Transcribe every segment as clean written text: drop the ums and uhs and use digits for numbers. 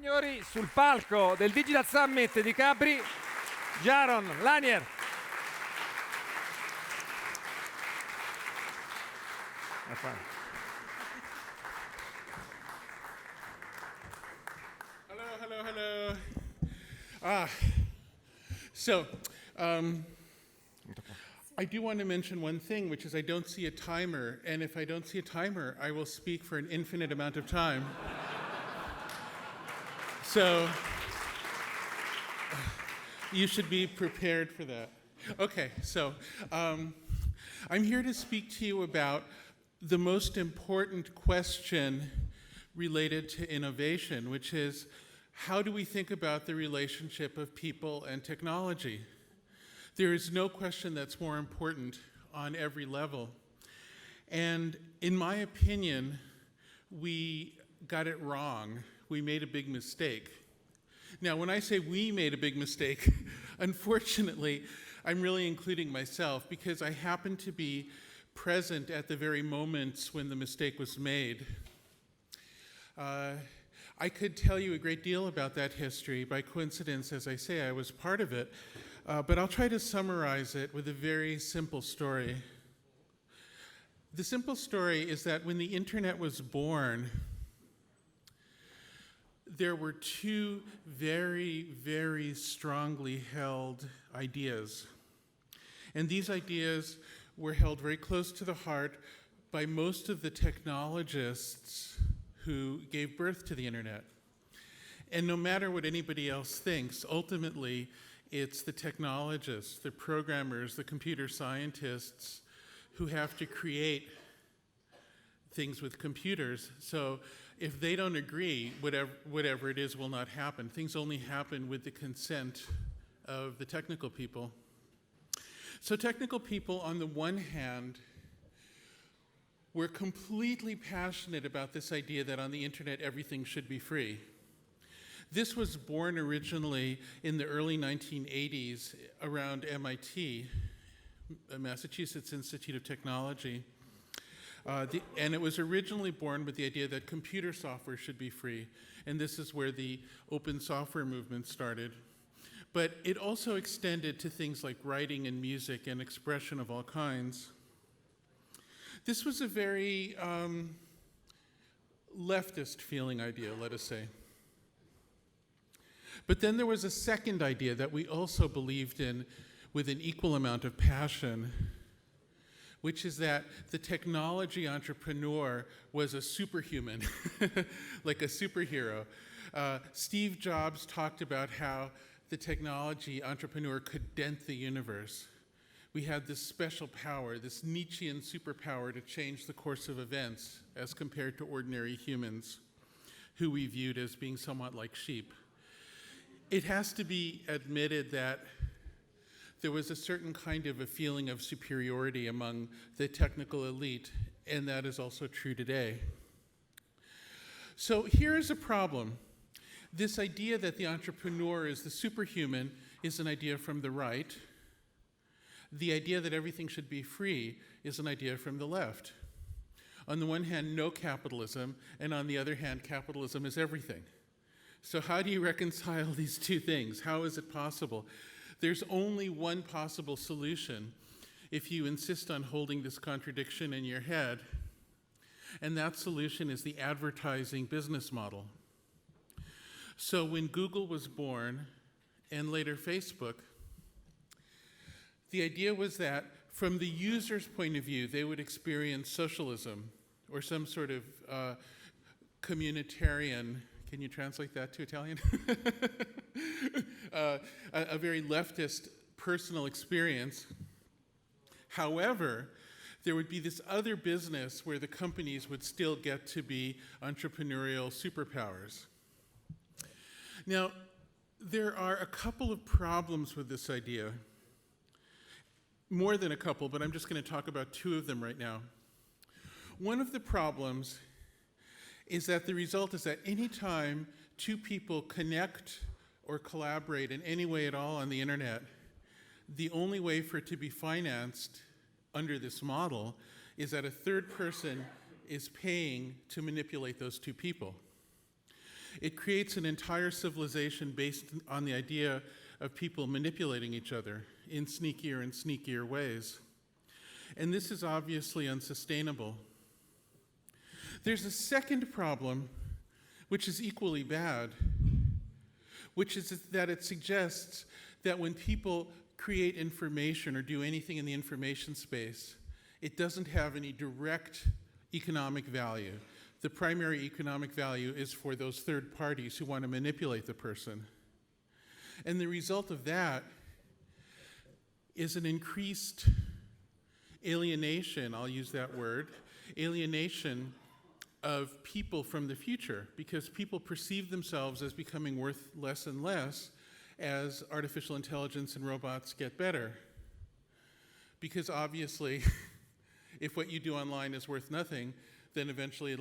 Signori, sul palco del Digital Summit di Capri, Jaron Lanier. Hello. So, I do want to mention one thing, which is I don't see a timer, and if I don't see a timer, I will speak for an infinite amount of time. So, you should be prepared for that. Okay, so I'm here to speak to you about the most important question related to innovation, which is how do we think about the relationship of people and technology? There is no question that's more important on every level. And in my opinion, we got it wrong. We made a big mistake. Now, when I say we made a big mistake, unfortunately, I'm really including myself because I happen to be present at the very moments when the mistake was made. I could tell you a great deal about that history. By coincidence, as I say, I was part of it. But I'll try to summarize it with a very simple story. The simple story is that when the internet was born, there were two very, very strongly held ideas. And these ideas were held very close to the heart by most of the technologists who gave birth to the internet. And no matter what anybody else thinks, ultimately, it's the technologists, the programmers, the computer scientists who have to create things with computers. So if they don't agree, whatever it is will not happen. Things only happen with the consent of the technical people. So technical people, on the one hand, were completely passionate about this idea that on the internet everything should be free. This was born originally in the early 1980s around MIT, Massachusetts Institute of Technology. And it was originally born with the idea that computer software should be free. And this is where the open software movement started. But it also extended to things like writing and music and expression of all kinds. This was a very leftist feeling idea, let us say. But then there was a second idea that we also believed in with an equal amount of passion, which is that the technology entrepreneur was a superhuman, like a superhero. Steve Jobs talked about how the technology entrepreneur could dent the universe. We had this special power, this Nietzschean superpower to change the course of events as compared to ordinary humans who we viewed as being somewhat like sheep. It has to be admitted that there was a certain kind of a feeling of superiority among the technical elite, and that is also true today. So here is a problem. This idea that the entrepreneur is the superhuman is an idea from the right. The idea that everything should be free is an idea from the left. On the one hand, no capitalism, and on the other hand, capitalism is everything. So how do you reconcile these two things? How is it possible? There's only one possible solution if you insist on holding this contradiction in your head, and that solution is the advertising business model. So when Google was born, and later Facebook, the idea was that from the user's point of view, they would experience socialism or some sort of communitarian, can you translate that to Italian? A very leftist personal experience. However, there would be this other business where the companies would still get to be entrepreneurial superpowers. Now, there are a couple of problems with this idea. More than a couple, but I'm just going to talk about two of them right now. One of the problems is that the result is that anytime two people connect or collaborate in any way at all on the internet, the only way for it to be financed under this model is that a third person is paying to manipulate those two people. It creates an entire civilization based on the idea of people manipulating each other in sneakier and sneakier ways. And this is obviously unsustainable. There's a second problem, which is equally bad, which is that it suggests that when people create information or do anything in the information space, it doesn't have any direct economic value. The primary economic value is for those third parties who want to manipulate the person. And the result of that is an increased alienation, I'll use that word, alienation of people from the future, because people perceive themselves as becoming worth less and less as artificial intelligence and robots get better. Because obviously, if what you do online is worth nothing, then eventually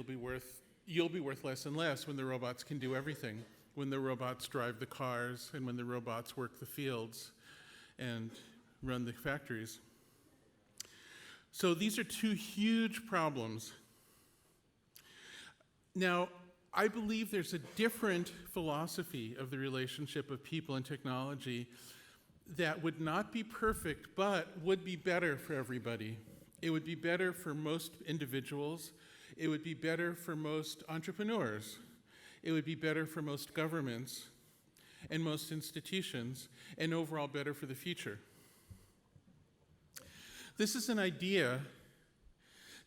you'll be worth less and less when the robots can do everything, when the robots drive the cars and when the robots work the fields and run the factories. So these are two huge problems. Now, I believe there's a different philosophy of the relationship of people and technology that would not be perfect, but would be better for everybody. It would be better for most individuals. It would be better for most entrepreneurs. It would be better for most governments and most institutions, and overall better for the future. This is an idea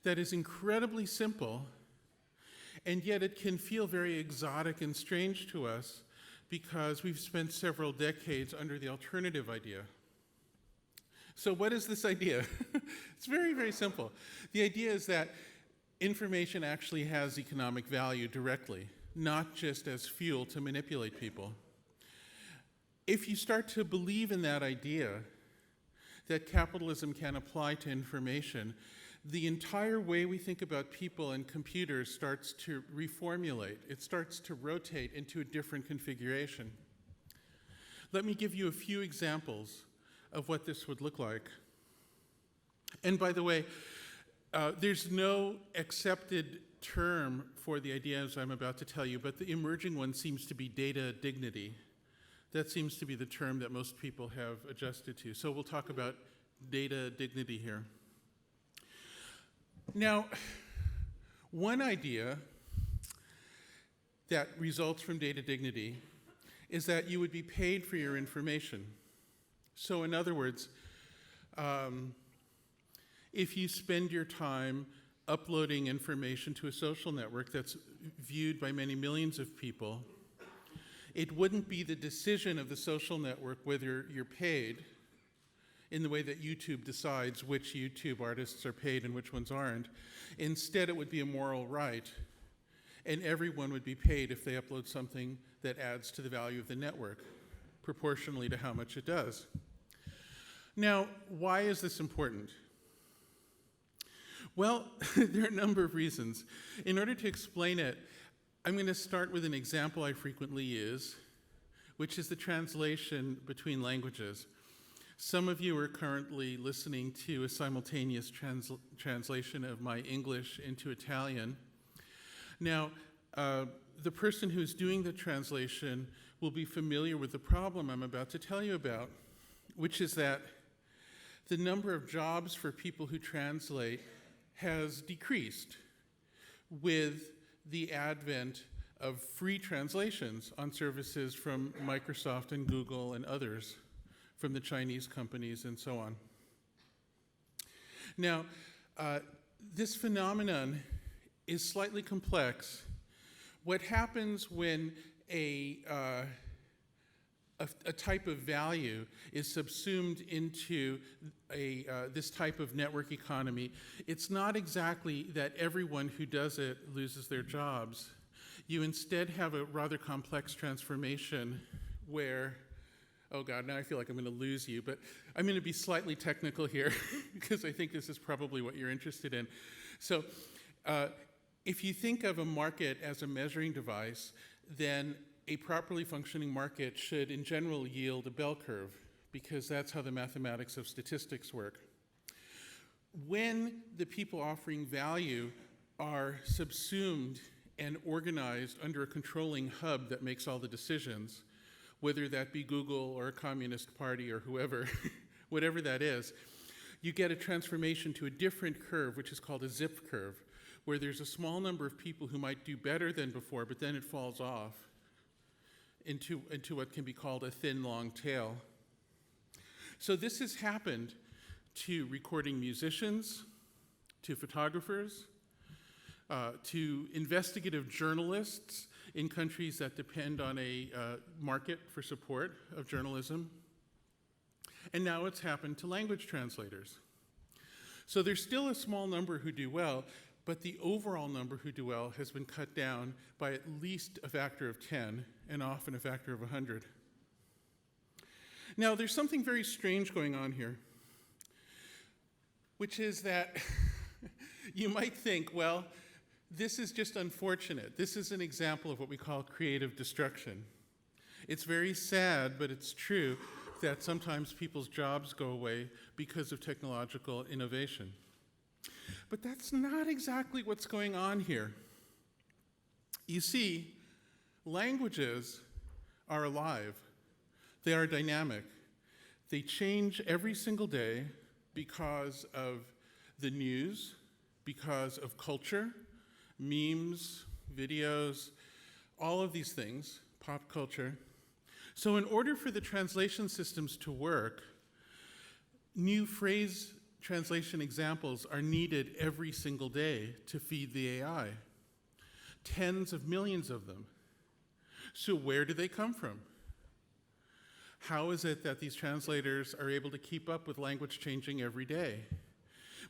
that is incredibly simple, and yet it can feel very exotic and strange to us because we've spent several decades under the alternative idea. So what is this idea? It's very, very simple. The idea is that information actually has economic value directly, not just as fuel to manipulate people. If you start to believe in that idea, that capitalism can apply to information, the entire way we think about people and computers starts to reformulate. It starts to rotate into a different configuration. Let me give you a few examples of what this would look like. And by the way, there's no accepted term for the ideas I'm about to tell you, but the emerging one seems to be data dignity. That seems to be the term that most people have adjusted to. So we'll talk about data dignity here. Now, one idea that results from data dignity is that you would be paid for your information. So in other words, if you spend your time uploading information to a social network that's viewed by many millions of people, it wouldn't be the decision of the social network whether you're paid in the way that YouTube decides which YouTube artists are paid and which ones aren't. Instead, it would be a moral right, and everyone would be paid if they upload something that adds to the value of the network, proportionally to how much it does. Now, why is this important? Well, there are a number of reasons. In order to explain it, I'm going to start with an example I frequently use, which is the translation between languages. Some of you are currently listening to a simultaneous translation of my English into Italian. Now, the person who's doing the translation will be familiar with the problem I'm about to tell you about, which is that the number of jobs for people who translate has decreased with the advent of free translations on services from Microsoft and Google and others, from the Chinese companies and so on. Now, this phenomenon is slightly complex. What happens when a type of value is subsumed into this type of network economy, it's not exactly that everyone who does it loses their jobs. You instead have a rather complex transformation where, oh God, now I feel like I'm going to lose you, but I'm going to be slightly technical here because I think this is probably what you're interested in. So if you think of a market as a measuring device, then a properly functioning market should in general yield a bell curve, because that's how the mathematics of statistics work. When the people offering value are subsumed and organized under a controlling hub that makes all the decisions, whether that be Google or a communist party or whoever, whatever that is, you get a transformation to a different curve, which is called a zip curve, where there's a small number of people who might do better than before, but then it falls off into what can be called a thin, long tail. So this has happened to recording musicians, to photographers, to investigative journalists in countries that depend on a market for support of journalism. And now it's happened to language translators. So there's still a small number who do well, but the overall number who do well has been cut down by at least a factor of 10, and often a factor of 100. Now, there's something very strange going on here, which is that you might think, well, this is just unfortunate. This is an example of what we call creative destruction. It's very sad, but it's true that sometimes people's jobs go away because of technological innovation. But that's not exactly what's going on here. You see, languages are alive. They are dynamic. They change every single day because of the news, because of culture, memes, videos, all of these things, pop culture. So in order for the translation systems to work, new phrase translation examples are needed every single day to feed the AI. Tens of millions of them. So where do they come from? How is it that these translators are able to keep up with language changing every day?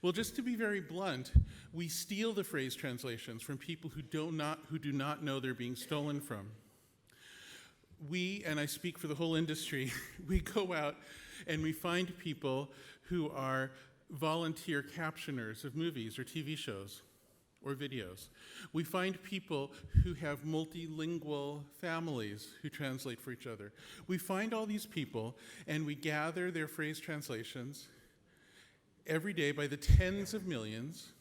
Well, just to be very blunt, we steal the phrase translations from people who do not know they're being stolen from. We, and I speak for the whole industry, we go out and we find people who are volunteer captioners of movies or TV shows or videos. We find people who have multilingual families who translate for each other. We find all these people and we gather their phrase translations every day by the tens of millions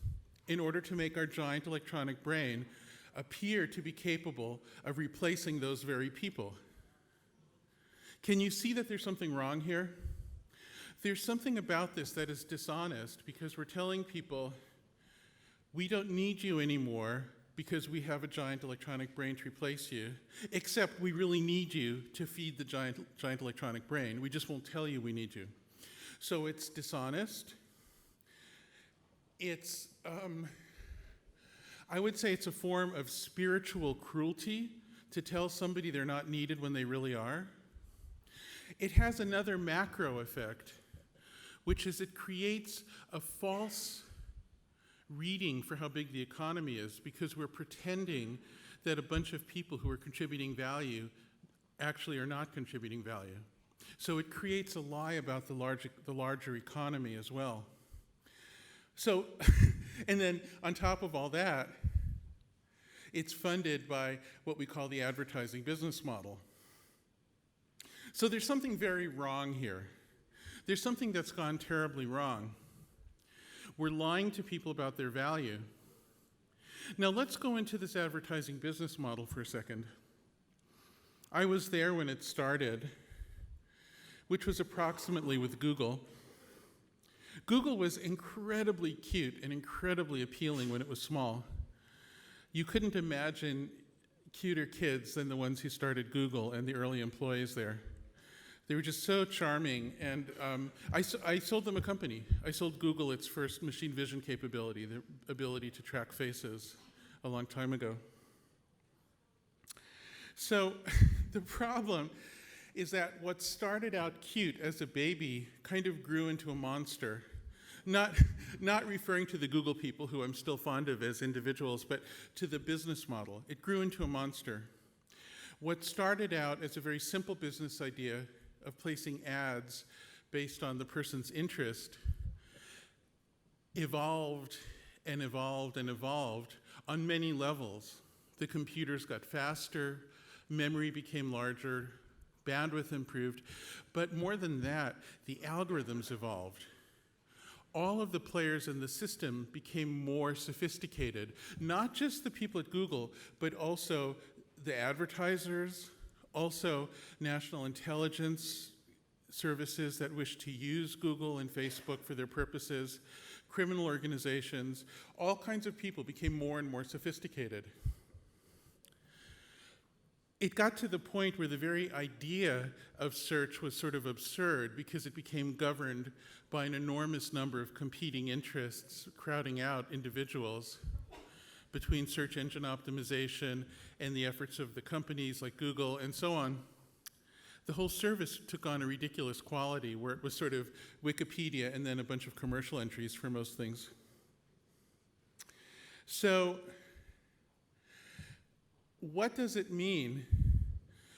in order to make our giant electronic brain appear to be capable of replacing those very people. Can you see that there's something wrong here? There's something about this that is dishonest because we're telling people, we don't need you anymore because we have a giant electronic brain to replace you, except we really need you to feed the giant electronic brain. We just won't tell you we need you. So it's dishonest. It's, I would say it's a form of spiritual cruelty to tell somebody they're not needed when they really are. It has another macro effect, which is it creates a false reading for how big the economy is because we're pretending that a bunch of people who are contributing value actually are not contributing value. So it creates a lie about the larger economy as well. So, and then on top of all that, it's funded by what we call the advertising business model. So there's something very wrong here. There's something that's gone terribly wrong. We're lying to people about their value. Now let's go into this advertising business model for a second. I was there when it started, which was approximately with Google. Google was incredibly cute and incredibly appealing when it was small. You couldn't imagine cuter kids than the ones who started Google and the early employees there. They were just so charming, and I sold them a company. I sold Google its first machine vision capability, the ability to track faces, a long time ago. So the problem is that what started out cute as a baby kind of grew into a monster. Not referring to the Google people, who I'm still fond of as individuals, but to the business model. It grew into a monster. What started out as a very simple business idea of placing ads based on the person's interest evolved and evolved and evolved on many levels. The computers got faster, memory became larger, bandwidth improved, but more than that, the algorithms evolved. all of the players in the system became more sophisticated. Not just the people at Google, but also the advertisers, also national intelligence services that wish to use Google and Facebook for their purposes, criminal organizations, all kinds of people became more and more sophisticated. It got to the point where the very idea of search was sort of absurd because it became governed by an enormous number of competing interests crowding out individuals between search engine optimization and the efforts of the companies like Google and so on. The whole service took on a ridiculous quality where it was sort of Wikipedia and then a bunch of commercial entries for most things. So, what does it mean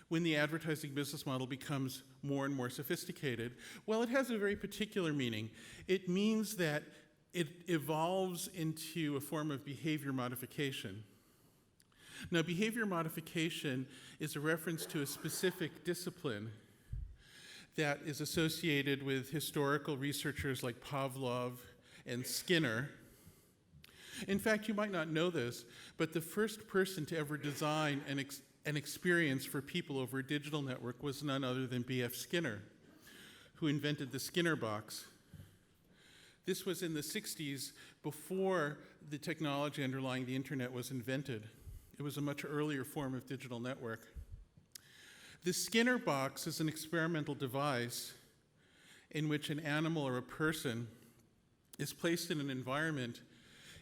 when the advertising business model becomes more and more sophisticated? Well, it has a very particular meaning. It means that it evolves into a form of behavior modification. Now, behavior modification is a reference to a specific discipline that is associated with historical researchers like Pavlov and Skinner. In fact, you might not know this, but the first person to ever design an experience for people over a digital network was none other than B.F. Skinner, who invented the Skinner box. This was in the 60s, before the technology underlying the internet was invented. It was a much earlier form of digital network. The Skinner box is an experimental device in which an animal or a person is placed in an environment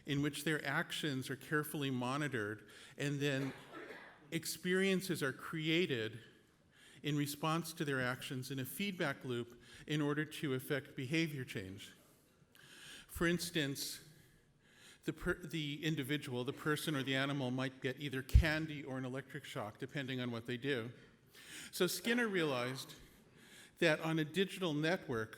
in which their actions are carefully monitored, and then experiences are created in response to their actions in a feedback loop in order to affect behavior change. For instance, the individual, the person or the animal, might get either candy or an electric shock, depending on what they do. So Skinner realized that on a digital network,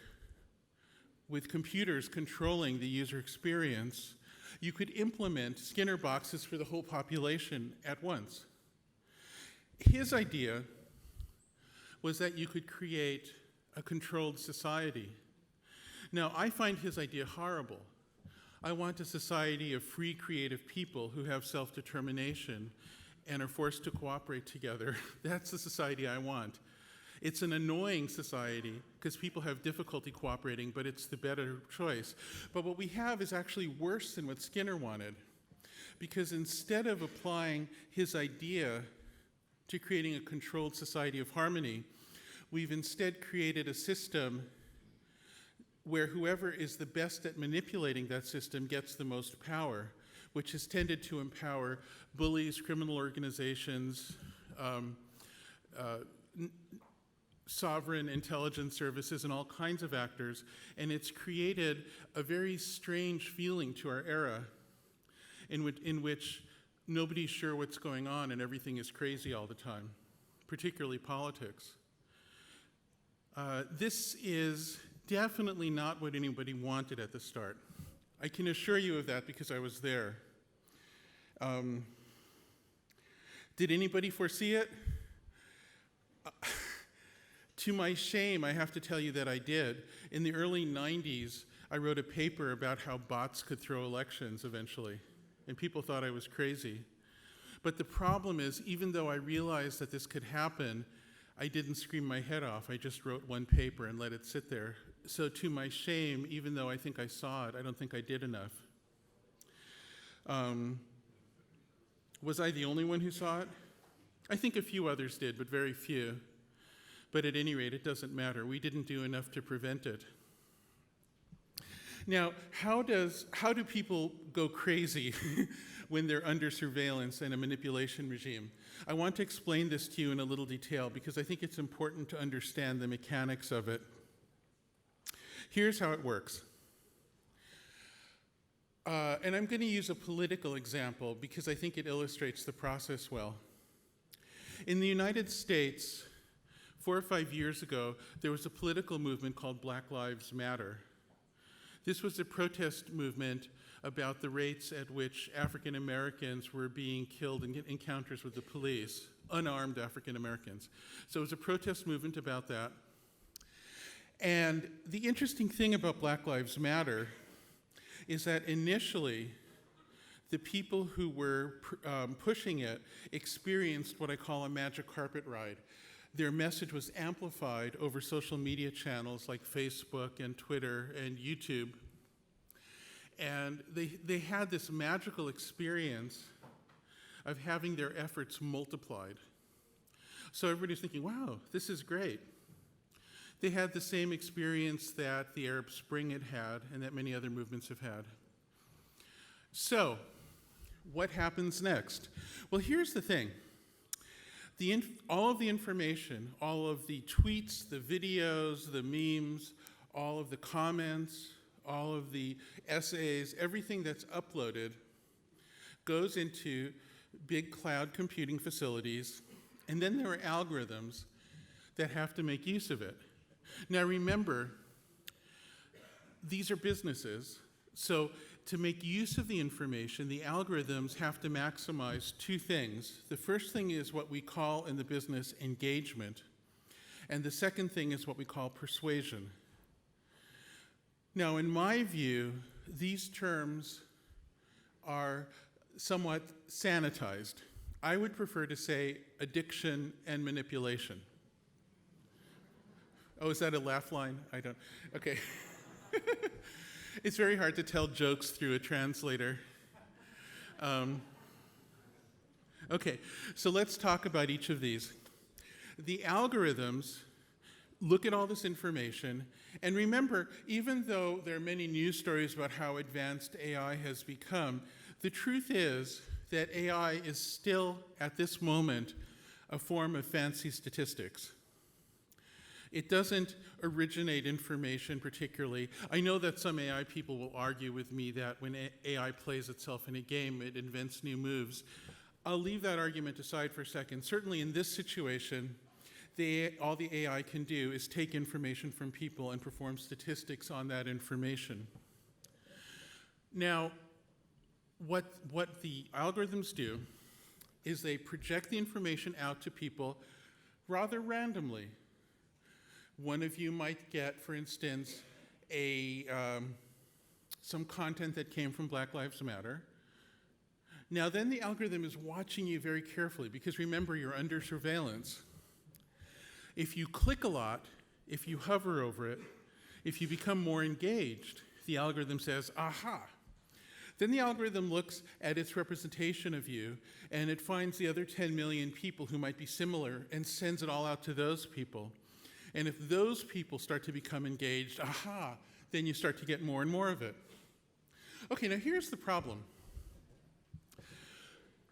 with computers controlling the user experience, you could implement Skinner boxes for the whole population at once. His idea was that you could create a controlled society. Now, I find his idea horrible. I want a society of free, creative people who have self-determination and are forced to cooperate together. That's the society I want. It's an annoying society because people have difficulty cooperating, but it's the better choice. But what we have is actually worse than what Skinner wanted, because instead of applying his idea to creating a controlled society of harmony, we've instead created a system where whoever is the best at manipulating that system gets the most power, which has tended to empower bullies, criminal organizations, sovereign intelligence services, and all kinds of actors. And it's created a very strange feeling to our era in which nobody's sure what's going on and everything is crazy all the time, particularly politics. This is definitely not what anybody wanted at the start. I can assure you of that because I was there. Did anybody foresee it? To my shame, I have to tell you that I did. In the early 90s, I wrote a paper about how bots could throw elections eventually, and people thought I was crazy. But the problem is, even though I realized that this could happen, I didn't scream my head off. I just wrote one paper and let it sit there. So to my shame, even though I think I saw it, I don't think I did enough. Was I the only one who saw it? I think a few others did, but very few. But at any rate, it doesn't matter. We didn't do enough to prevent it. Now, how do people go crazy when they're under surveillance and a manipulation regime? I want to explain this to you in a little detail because I think it's important to understand the mechanics of it. Here's how it works. And I'm going to use a political example because I think it illustrates the process well. In the United States, 4 or 5 years ago, there was a political movement called Black Lives Matter. This was a protest movement about the rates at which African Americans were being killed in encounters with the police, unarmed African Americans. So it was a protest movement about that. And the interesting thing about Black Lives Matter is that initially, the people who were pushing it experienced what I call a magic carpet ride. Their message was amplified over social media channels like Facebook and Twitter and YouTube. And they had this magical experience of having their efforts multiplied. So everybody's thinking, wow, this is great. They had the same experience that the Arab Spring had and that many other movements have had. So, what happens next? Well, here's the thing. All of the information, all of the tweets, the videos, the memes, all of the comments, all of the essays, everything that's uploaded goes into big cloud computing facilities, and then there are algorithms that have to make use of it. Now remember, these are businesses, so to make use of the information, the algorithms have to maximize two things. The first thing is what we call in the business engagement, and the second thing is what we call persuasion. Now, in my view, these terms are somewhat sanitized. I would prefer to say addiction and manipulation. Oh, is that a laugh line? I don't, okay. It's very hard to tell jokes through a translator. Okay, so let's talk about each of these. The algorithms look at all this information, and remember, even though there are many news stories about how advanced AI has become, the truth is that AI is still, at this moment, a form of fancy statistics. It doesn't originate information particularly. I know that some AI people will argue with me that when AI plays itself in a game, it invents new moves. I'll leave that argument aside for a second. Certainly in this situation, all the AI can do is take information from people and perform statistics on that information. Now, what the algorithms do is they project the information out to people rather randomly. One of you might get, for instance, some content that came from Black Lives Matter. Now then the algorithm is watching you very carefully because remember, you're under surveillance. If you click a lot, if you hover over it, if you become more engaged, the algorithm says, aha. Then the algorithm looks at its representation of you and it finds the other 10 million people who might be similar and sends it all out to those people. And if those people start to become engaged, aha, then you start to get more and more of it. Okay, now here's the problem.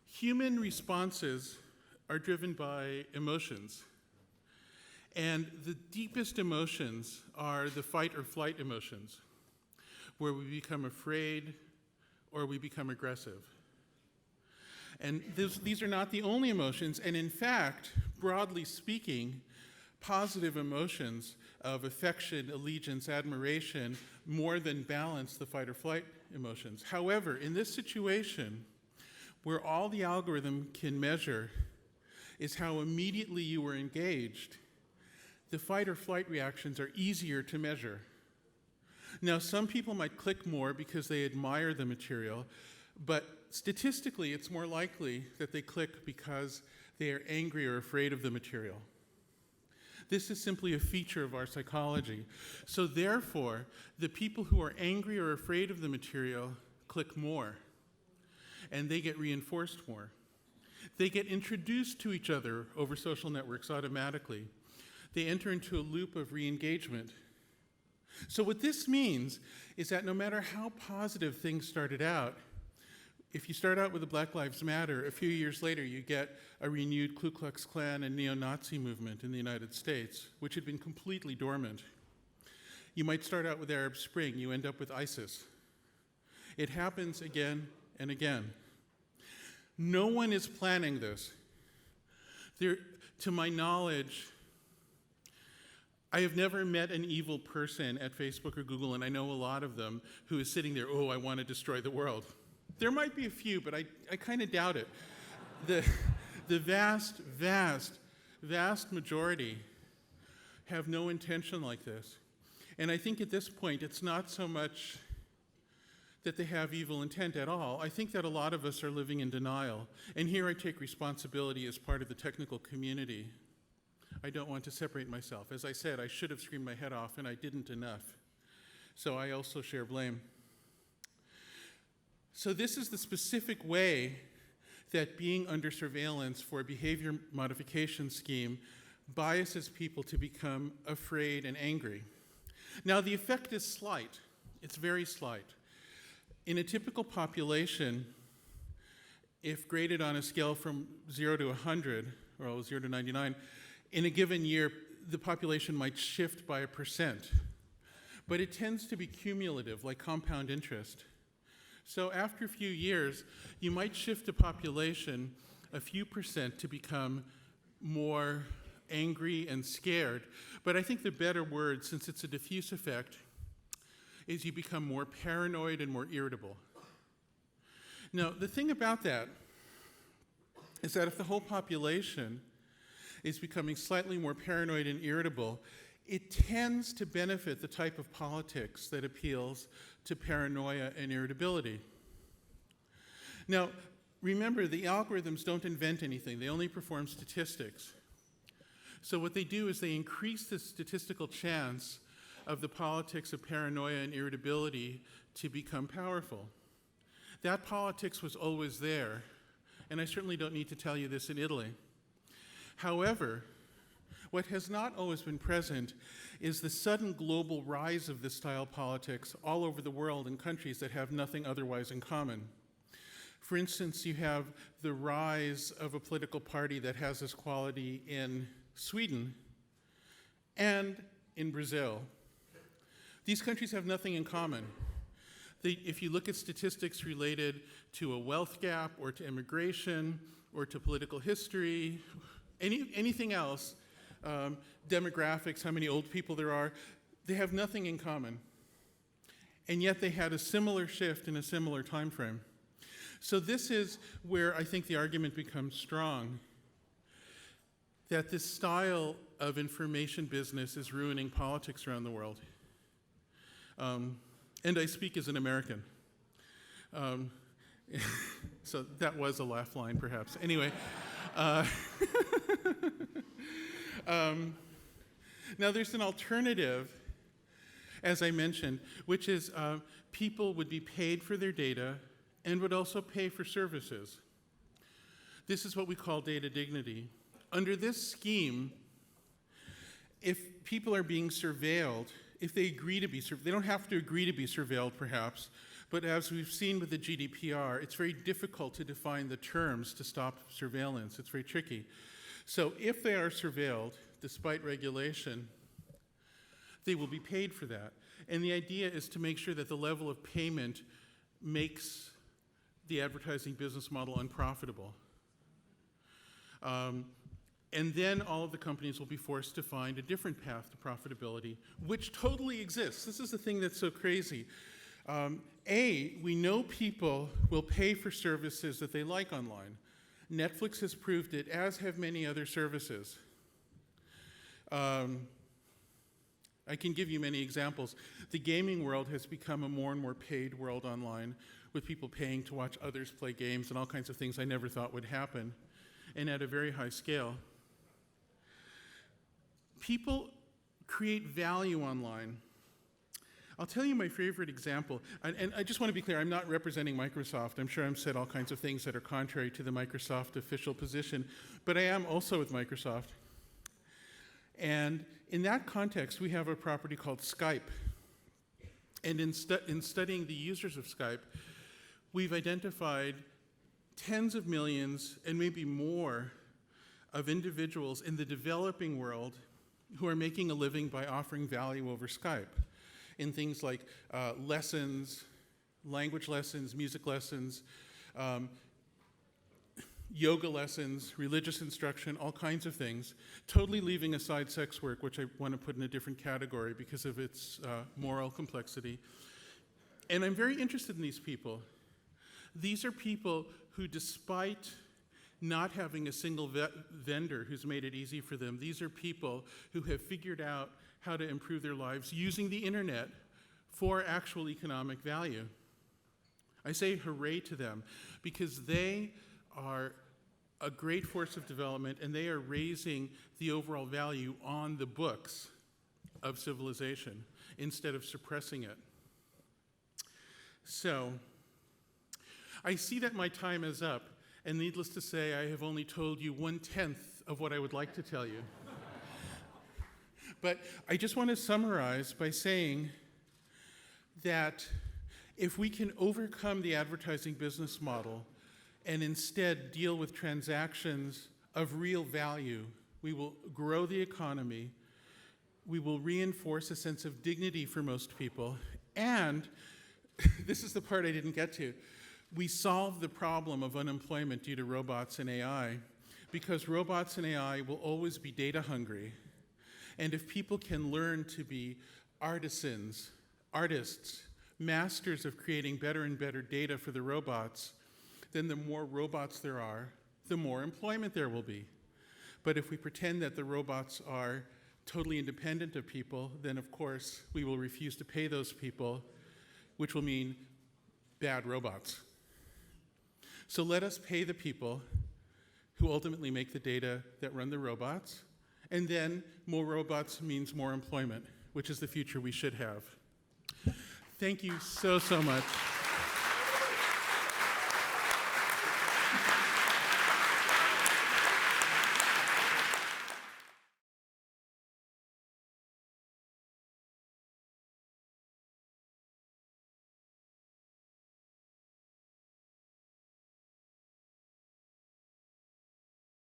Human responses are driven by emotions. And the deepest emotions are the fight or flight emotions, where we become afraid or we become aggressive. And these are not the only emotions, and in fact, broadly speaking, positive emotions of affection, allegiance, admiration more than balance the fight or flight emotions. However, in this situation, where all the algorithm can measure is how immediately you were engaged, the fight or flight reactions are easier to measure. Now, some people might click more because they admire the material, but statistically, it's more likely that they click because they are angry or afraid of the material. This is simply a feature of our psychology. So therefore, the people who are angry or afraid of the material click more, and they get reinforced more. They get introduced to each other over social networks automatically. They enter into a loop of re-engagement. So what this means is that no matter how positive things started out, if you start out with the Black Lives Matter, a few years later you get a renewed Ku Klux Klan and neo-Nazi movement in the United States, which had been completely dormant. You might start out with Arab Spring, you end up with ISIS. It happens again and again. No one is planning this. To my knowledge, I have never met an evil person at Facebook or Google, and I know a lot of them, who is sitting there, oh, I want to destroy the world. There might be a few, but I kind of doubt it. The vast majority have no intention like this. And I think at this point, it's not so much that they have evil intent at all. I think that a lot of us are living in denial. And here I take responsibility as part of the technical community. I don't want to separate myself. As I said, I should have screamed my head off, and I didn't enough. So I also share blame. So this is the specific way that being under surveillance for a behavior modification scheme biases people to become afraid and angry. Now, the effect is slight. It's very slight. In a typical population, if graded on a scale from 0 to 100, or 0 to 99, in a given year, the population might shift by 1%. But it tends to be cumulative, like compound interest. So after a few years, you might shift a population a few percent to become more angry and scared. But I think the better word, since it's a diffuse effect, is you become more paranoid and more irritable. Now, the thing about that is that if the whole population is becoming slightly more paranoid and irritable, it tends to benefit the type of politics that appeals to paranoia and irritability. Now, remember, the algorithms don't invent anything. They only perform statistics. So what they do is they increase the statistical chance of the politics of paranoia and irritability to become powerful. That politics was always there, and I certainly don't need to tell you this in Italy. However, what has not always been present is the sudden global rise of this style politics all over the world in countries that have nothing otherwise in common. For instance, you have the rise of a political party that has this quality in Sweden and in Brazil. These countries have nothing in common. If you look at statistics related to a wealth gap or to immigration or to political history, anything else, demographics, how many old people there are, they have nothing in common. And yet they had a similar shift in a similar time frame. So this is where I think the argument becomes strong, that this style of information business is ruining politics around the world. And I speak as an American. So that was a laugh line, perhaps. Anyway. Now there's an alternative, as I mentioned, which is people would be paid for their data and would also pay for services. This is what we call data dignity. Under this scheme, if people are being surveilled, if they agree to be surveilled, they don't have to agree to be surveilled perhaps, but as we've seen with the GDPR, it's very difficult to define the terms to stop surveillance. It's very tricky. So if they are surveilled, despite regulation, they will be paid for that. And the idea is to make sure that the level of payment makes the advertising business model unprofitable. And then all of the companies will be forced to find a different path to profitability, which totally exists. This is the thing that's so crazy. We know people will pay for services that they like online. Netflix has proved it, as have many other services. I can give you many examples. The gaming world has become a more and more paid world online, with people paying to watch others play games and all kinds of things I never thought would happen, and at a very high scale. People create value online. I'll tell you my favorite example, and I just want to be clear, I'm not representing Microsoft. I'm sure I've said all kinds of things that are contrary to the Microsoft official position, but I am also with Microsoft. And in that context, we have a property called Skype. And in studying the users of Skype, we've identified tens of millions and maybe more of individuals in the developing world who are making a living by offering value over Skype in things like lessons, language lessons, music lessons, yoga lessons, religious instruction, all kinds of things, totally leaving aside sex work, which I want to put in a different category because of its moral complexity. And I'm very interested in these people. These are people who, despite not having a single vendor who's made it easy for them, these are people who have figured out how to improve their lives using the internet for actual economic value. I say hooray to them because they are a great force of development and they are raising the overall value on the books of civilization instead of suppressing it. So, I see that my time is up, and needless to say, I have only told you 1/10 of what I would like to tell you. But I just want to summarize by saying that if we can overcome the advertising business model and instead deal with transactions of real value, we will grow the economy, we will reinforce a sense of dignity for most people, and this is the part I didn't get to, we solve the problem of unemployment due to robots and AI, because robots and AI will always be data hungry. And if people can learn to be artisans, artists, masters of creating better and better data for the robots, then the more robots there are, the more employment there will be. But if we pretend that the robots are totally independent of people, then of course we will refuse to pay those people, which will mean bad robots. So let us pay the people who ultimately make the data that run the robots, and then more robots means more employment, which is the future we should have. Thank you so much.